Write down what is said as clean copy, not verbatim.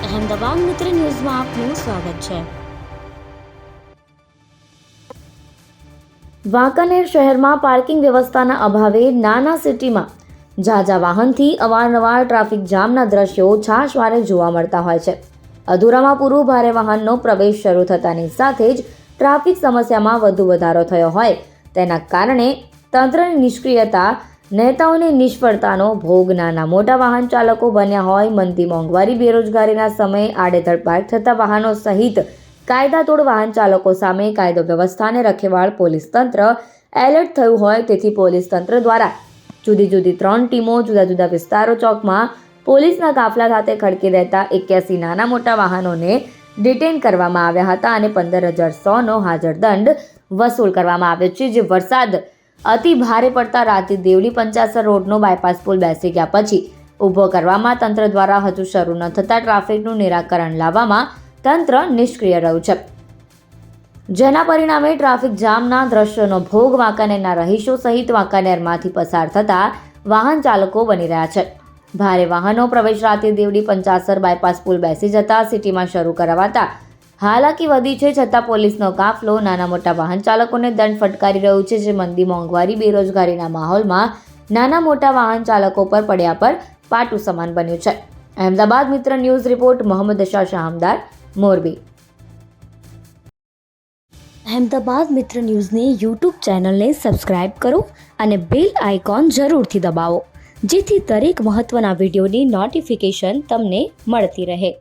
અહેમદાબાદ મિત્ર ન્યૂઝમાં આપનું સ્વાગત છે। વાંકાનેર શહેરમાં પાર્કિંગ વ્યવસ્થાના અભાવે નાના સિટીમાં ઝાઝા વાહનથી અવારનવાર ટ્રાફિક જામના દ્રશ્યો છાશવારે જોવા મળતા હોય છે। અધૂરામાં પૂરું ભારે વાહનનો પ્રવેશ શરૂ થતાની સાથે જ ટ્રાફિક સમસ્યામાં વધુ વધારો થયો હોય તેના કારણે તંત્રની નિષ્ક્રિયતા, નેતાઓની નિષ્ફળતાનો ભોગ નાના મોટા વાહન ચાલકો બન્યા હોય। મંદી મોંઘવારી, બેરોજગારીના સમયે આડેધડ પાર્ક થતા વાહનો સહિત કાયદાતોડ વાહન ચાલકો સામે કાયદો વ્યવસ્થાને રખેવાળ પોલીસ તંત્ર એલર્ટ થયું હોય। તેથી પોલીસ તંત્ર દ્વારા જુદી જુદી 3 ટીમો જુદા જુદા વિસ્તારો ચોકમાં પોલીસના કાફલા સાથે ખડકી રહેતા 81 નાના મોટા વાહનોને ડિટેન કરવામાં આવ્યા હતા અને 15,100નો હાજર દંડ વસૂલ કરવામાં આવ્યો છે। જે વરસાદ અતિ ભારે પડતા રાતે દેવડી પંચાસર રોડનો બાયપાસ પુલ બેસી ગયા પછી ઊભો કરવામાં તંત્ર દ્વારા હજુ શરૂ ન થતાં ટ્રાફિકનું નિરાકરણ લાવવામાં તંત્ર નિષ્ક્રિય રહ્યું છે, જેના પરિણામે ટ્રાફિક જામના દ્રશ્યોનો ભોગ વાંકાનેરના રહીશો સહિત વાંકાનેરમાંથી પસાર થતા વાહન ચાલકો બની રહ્યા છે। ભારે વાહનો પ્રવેશ રાતે દેવડી પંચાસર બાયપાસ પુલ બેસી જતા સિટીમાં શરૂ કરાવાતા હાલાકી વધી છે, છતાં પોલીસનો કાફલો નાના મોટા વાહન ચાલકોને દંડ ફટકારી રહ્યું છે। જે મંદી મોંઘવારી, બેરોજગારીના માહોલમાં નાના મોટા વાહન ચાલકો પર પડ્યા પર પાટું સમાન બન્યું છે। અહેમદાબાદ મિત્ર ન્યૂઝ રિપોર્ટ મોહમ્મદ અશા શાહમદાર, મોરબી। અહેમદાબાદ મિત્ર ન્યૂઝની યુટ્યુબ ચેનલને સબસ્ક્રાઇબ કરો અને બેલ આઇકોન જરૂરથી દબાવો, જેથી દરેક મહત્ત્વના વિડીયોની નોટિફિકેશન તમને મળતી રહે।